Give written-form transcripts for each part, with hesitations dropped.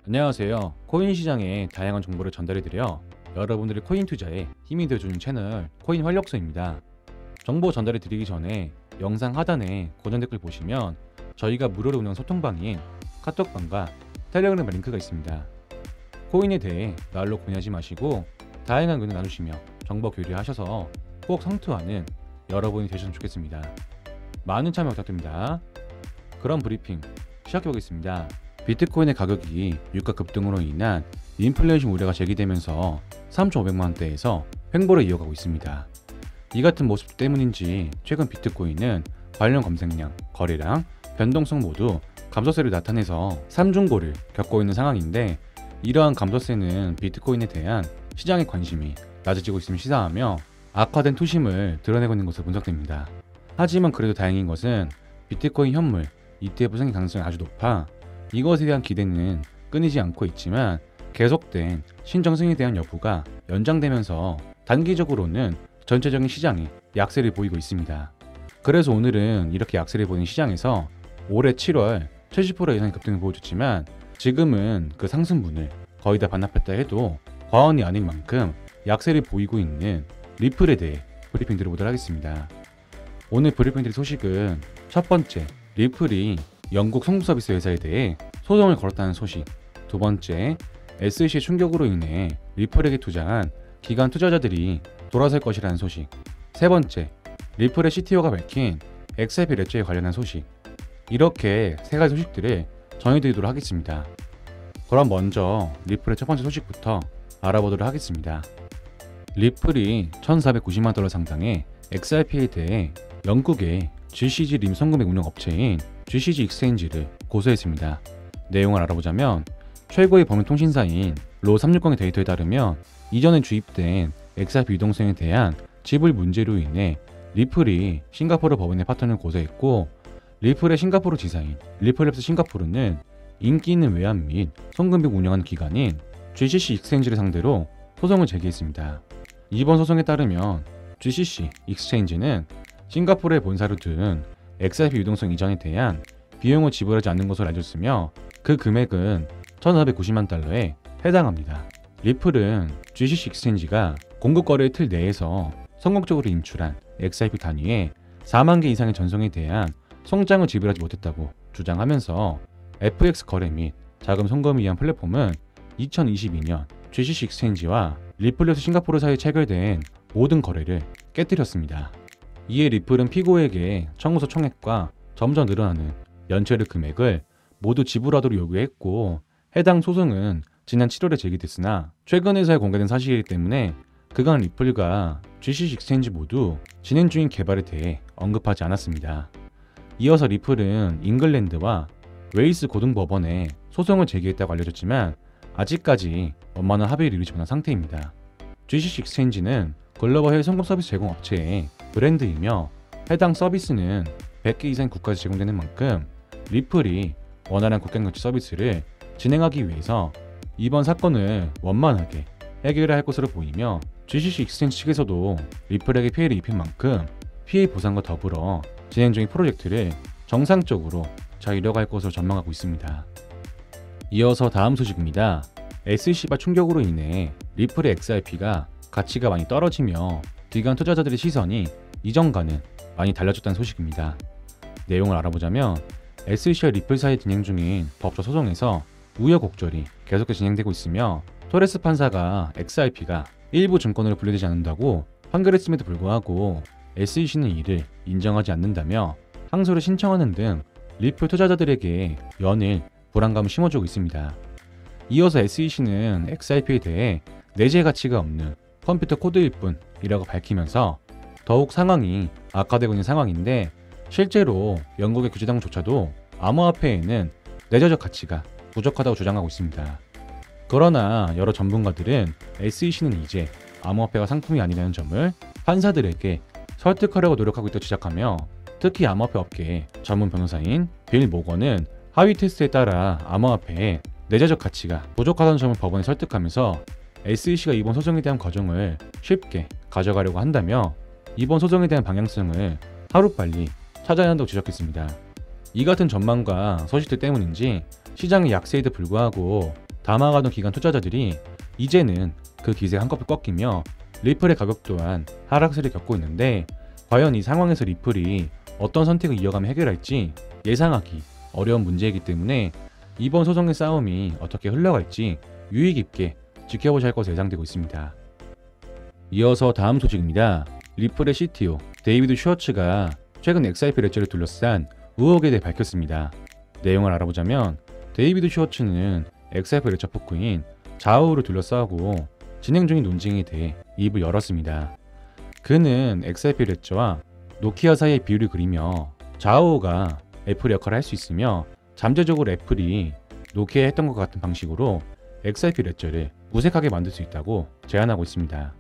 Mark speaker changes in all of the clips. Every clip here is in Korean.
Speaker 1: 안녕하세요. 코인 시장의 다양한 정보를 전달해드려 여러분들의 코인 투자에 힘이 되어주는 채널 코인 활력소입니다. 정보 전달해드리기 전에 영상 하단에 고정 댓글 보시면 저희가 무료로 운영 소통방인 카톡방과 텔레그램 링크가 있습니다. 코인에 대해 말로 고민하지 마시고 다양한 의견을 나누시며 정보 교류하셔서 꼭 성투하는 여러분이 되셨으면 좋겠습니다. 많은 참여 부탁드립니다. 그럼 브리핑 시작해보겠습니다. 비트코인의 가격이 유가 급등으로 인한 인플레이션 우려가 제기되면서 3,500만원대에서 횡보를 이어가고 있습니다. 이 같은 모습 때문인지 최근 비트코인은 관련 검색량, 거래량, 변동성 모두 감소세를 나타내서 삼중고를 겪고 있는 상황인데, 이러한 감소세는 비트코인에 대한 시장의 관심이 낮아지고 있음을 시사하며 악화된 투심을 드러내고 있는 것으로 분석됩니다. 하지만 그래도 다행인 것은 비트코인 현물 ETF 승인 가능성이 아주 높아 이것에 대한 기대는 끊이지 않고 있지만, 계속된 신정 승인에 대한 여부가 연장되면서 단기적으로는 전체적인 시장이 약세를 보이고 있습니다. 그래서 오늘은 이렇게 약세를 보이는 시장에서 올해 7월 70% 이상의 급등을 보여줬지만, 지금은 그 상승분을 거의 다 반납했다 해도 과언이 아닌 만큼 약세를 보이고 있는 리플에 대해 브리핑 드려보도록 하겠습니다. 오늘 브리핑 드릴 소식은 첫 번째, 리플이 영국 송금 서비스 회사에 대해 소송을 걸었다는 소식. 두 번째, SEC의 충격으로 인해 리플에게 투자한 기관 투자자들이 돌아설 것이라는 소식. 세 번째, 리플의 CTO가 밝힌 XRP ledger에 관련한 소식. 이렇게 세 가지 소식들을 전해드리도록 하겠습니다. 그럼 먼저 리플의 첫 번째 소식부터 알아보도록 하겠습니다. 리플이 1,490만 달러 상당의 XRP에 대해 영국의 GCG 림 송금액 운영 업체인 GCG 익스체인지를 고소했습니다. 내용을 알아보자면, 최고의 법률 통신사인 로360의 데이터에 따르면 이전에 주입된 XRP 유동성에 대한 지불 문제로 인해 리플이 싱가포르 법원의 파트너를 고소했고, 리플의 싱가포르 지사인 리플랩스 싱가포르는 인기 있는 외환 및 송금벽 운영하는 기관인 GCC 익스체인지를 상대로 소송을 제기했습니다. 이번 소송에 따르면 GCC 익스체인지는 싱가포르에 본사를 둔 XRP 유동성 이전에 대한 비용을 지불하지 않는 것으로 알려졌으며, 그 금액은 1,490만 달러에 해당합니다. 리플은 GCC 익스체인지가 공급 거래 틀 내에서 성공적으로 인출한 XRP 단위의 4만 개 이상의 전송에 대한 송장을 지불하지 못했다고 주장하면서 FX 거래 및 자금 송금을 위한 플랫폼은 2022년 GCC 익스체인지와 리플랩스 싱가포르 사이에 체결된 모든 거래를 깨뜨렸습니다. 이에 리플은 피고에게 청구서 총액과 점점 늘어나는 연체료 금액을 모두 지불하도록 요구했고, 해당 소송은 지난 7월에 제기됐으나 최근에서야 공개된 사실이기 때문에 그간 리플과 GCC 익스체인지 모두 진행 중인 개발에 대해 언급하지 않았습니다. 이어서 리플은 잉글랜드와 웨일스 고등법원에 소송을 제기했다고 알려졌지만 아직까지 원만한 합의를 이루지 못한 상태입니다. GCC 익스체인지는 글로벌 해외 송금 서비스 제공 업체의 브랜드이며, 해당 서비스는 100개 이상 국가에서 제공되는 만큼 리플이 원활한 국경경치 서비스를 진행하기 위해서 이번 사건을 원만하게 해결해야 할 것으로 보이며, GCC 익스체인지 측에서도 리플에게 피해를 입힌 만큼 피해 보상과 더불어 진행 중인 프로젝트를 정상적으로 잘 이뤄갈 것으로 전망하고 있습니다. 이어서 다음 소식입니다. SEC발 충격으로 인해 리플의 XRP가 가치가 많이 떨어지며 기관 투자자들의 시선이 이전과는 많이 달라졌다는 소식입니다. 내용을 알아보자면, SEC와 리플 사이에 진행 중인 법적 소송에서 우여곡절이 계속해서 진행되고 있으며, 토레스 판사가 XRP가 일부 증권으로 분류되지 않는다고 판결했음에도 불구하고 SEC는 이를 인정하지 않는다며 항소를 신청하는 등 리플 투자자들에게 연일 불안감을 심어주고 있습니다. 이어서 SEC는 XRP에 대해 내재 가치가 없는 컴퓨터 코드일 뿐이라고 밝히면서 더욱 상황이 악화되고 있는 상황인데, 실제로 영국의 구제당조차도 암호화폐에는 내재적 가치가 부족하다고 주장하고 있습니다. 그러나 여러 전문가들은 SEC는 이제 암호화폐가 상품이 아니라는 점을 판사들에게 설득하려고 노력하고 있다고 지적하며, 특히 암호화폐 업계의 전문 변호사인 빌 모건은 하위 테스트에 따라 암호화폐의 내재적 가치가 부족하다는 점을 법원에 설득하면서 SEC가 이번 소송에 대한 과정을 쉽게 가져가려고 한다며 이번 소송에 대한 방향성을 하루빨리 찾아야 한다고 지적했습니다. 이 같은 전망과 소식들 때문인지 시장의 약세에도 불구하고 담아가던 기관 투자자들이 이제는 그 기세가 한꺼풀 꺾이며 리플의 가격 또한 하락세를 겪고 있는데, 과연 이 상황에서 리플이 어떤 선택을 이어가며 해결할지 예상하기 어려운 문제이기 때문에 이번 소송의 싸움이 어떻게 흘러갈지 유의 깊게 지켜보셔야 할 것으로 예상되고 있습니다. 이어서 다음 소식입니다. 리플의 CTO 데이비드 슈워츠가 최근 XRP 레저를 둘러싼 의혹에 대해 밝혔습니다. 내용을 알아보자면 데이비드 슈워츠는 XRP 레저 포크인 자우를 둘러싸고 진행 중인 논쟁에 대해 입을 열었습니다. 그는 XRP 레저와 노키아 사이의 비율을 그리며 자우가 애플의 역할을 할 수 있으며 잠재적으로 애플이 노키아에 했던 것 같은 방식으로 XRP 레저를 무색하게 만들 수 있다고 제안하고 있습니다.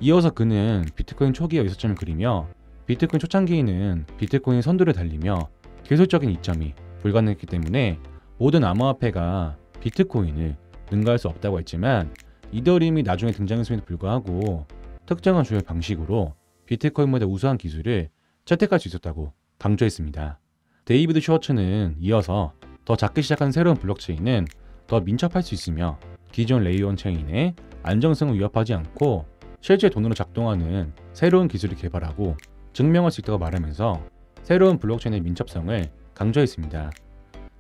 Speaker 1: 이어서 그는 비트코인 초기의 의사점을 그리며 비트코인 초창기에는 비트코인 선두를 달리며 기술적인 이점이 불가능했기 때문에 모든 암호화폐가 비트코인을 능가할 수 없다고 했지만, 이더리움이 나중에 등장했음에도 불구하고 특정한 조회 방식으로 비트코인보다 우수한 기술을 채택할 수 있었다고 강조했습니다. 데이비드 슈워츠는 이어서 더 작게 시작한 새로운 블록체인은 더 민첩할 수 있으며 기존 레이어 1 체인의 안정성을 위협하지 않고 실제 돈으로 작동하는 새로운 기술을 개발하고 증명할 수 있다고 말하면서 새로운 블록체인의 민첩성을 강조했습니다.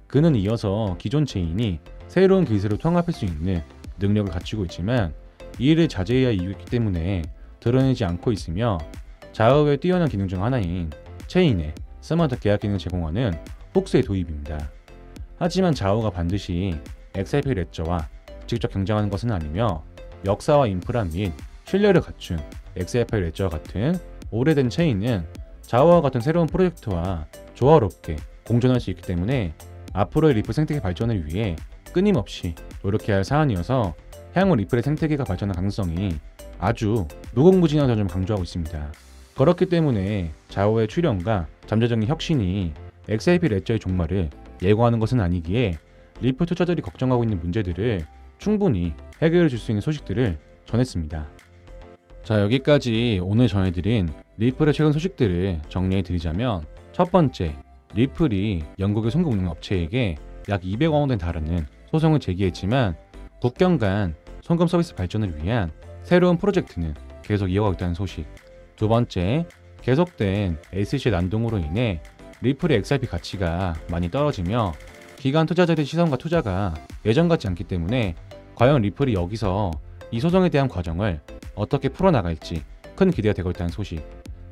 Speaker 1: 그는 이어서 기존 체인이 새로운 기술을 통합할 수 있는 능력을 갖추고 있지만 이 일을 자제해야 할 이유가 있기 때문에 드러내지 않고 있으며, 자우의 뛰어난 기능 중 하나인 체인의 스마트 계약 기능을 제공하는 훅스의 도입입니다. 하지만 자우가 반드시 XRP 레저와 직접 경쟁하는 것은 아니며 역사와 인프라 및 신뢰를 갖춘 XRP 레저와 같은 오래된 체인은 자우와 같은 새로운 프로젝트와 조화롭게 공존할 수 있기 때문에 앞으로의 리플 생태계 발전을 위해 끊임없이 노력해야 할 사안이어서 향후 리플의 생태계가 발전할 가능성이 아주 무궁무진하다고 좀 강조하고 있습니다. 그렇기 때문에 자우의 출현과 잠재적인 혁신이 XRP 레저의 종말을 예고하는 것은 아니기에 리플 투자자들이 걱정하고 있는 문제들을 충분히 해결해 줄 수 있는 소식들을 전했습니다. 자, 여기까지 오늘 전해드린 리플의 최근 소식들을 정리해 드리자면, 첫 번째, 리플이 영국의 송금 운용 업체에게 약 200억 원에 달하는 소송을 제기했지만 국경 간 송금 서비스 발전을 위한 새로운 프로젝트는 계속 이어가고 있다는 소식. 두 번째, 계속된 SEC의 난동으로 인해 리플의 XRP 가치가 많이 떨어지며 기관 투자자들의 시선과 투자가 예전 같지 않기 때문에 과연 리플이 여기서 이 소송에 대한 과정을 어떻게 풀어나갈지 큰 기대가 되고 있다는 소식.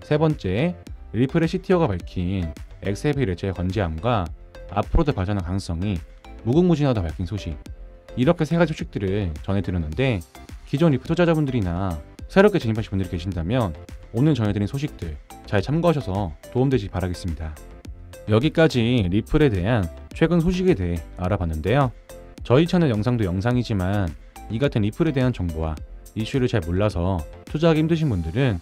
Speaker 1: 세 번째, 리플의 CTO가 밝힌 XRP 레저의 건재함과 앞으로도 발전할 가능성이 무궁무진하다고 밝힌 소식. 이렇게 세 가지 소식들을 전해드렸는데, 기존 리플 투자자분들이나 새롭게 진입하신 분들이 계신다면 오늘 전해드린 소식들 잘 참고하셔서 도움되시 바라겠습니다. 여기까지 리플에 대한 최근 소식에 대해 알아봤는데요. 저희 채널 영상도 영상이지만 이 같은 리플에 대한 정보와 이슈를 잘 몰라서 투자하기 힘드신 분들은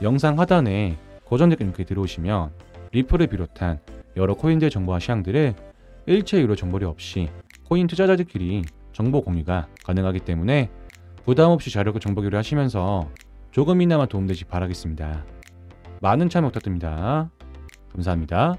Speaker 1: 영상 하단에 고정 댓글 이렇게 들어오시면 리플을 비롯한 여러 코인들 정보와 시황들을 일체 유료 정보료 없이 코인 투자자들끼리 정보 공유가 가능하기 때문에 부담없이 자료과 정보 교류 하시면서 조금이나마 도움되시 바라겠습니다. 많은 참여 부탁드립니다. 감사합니다.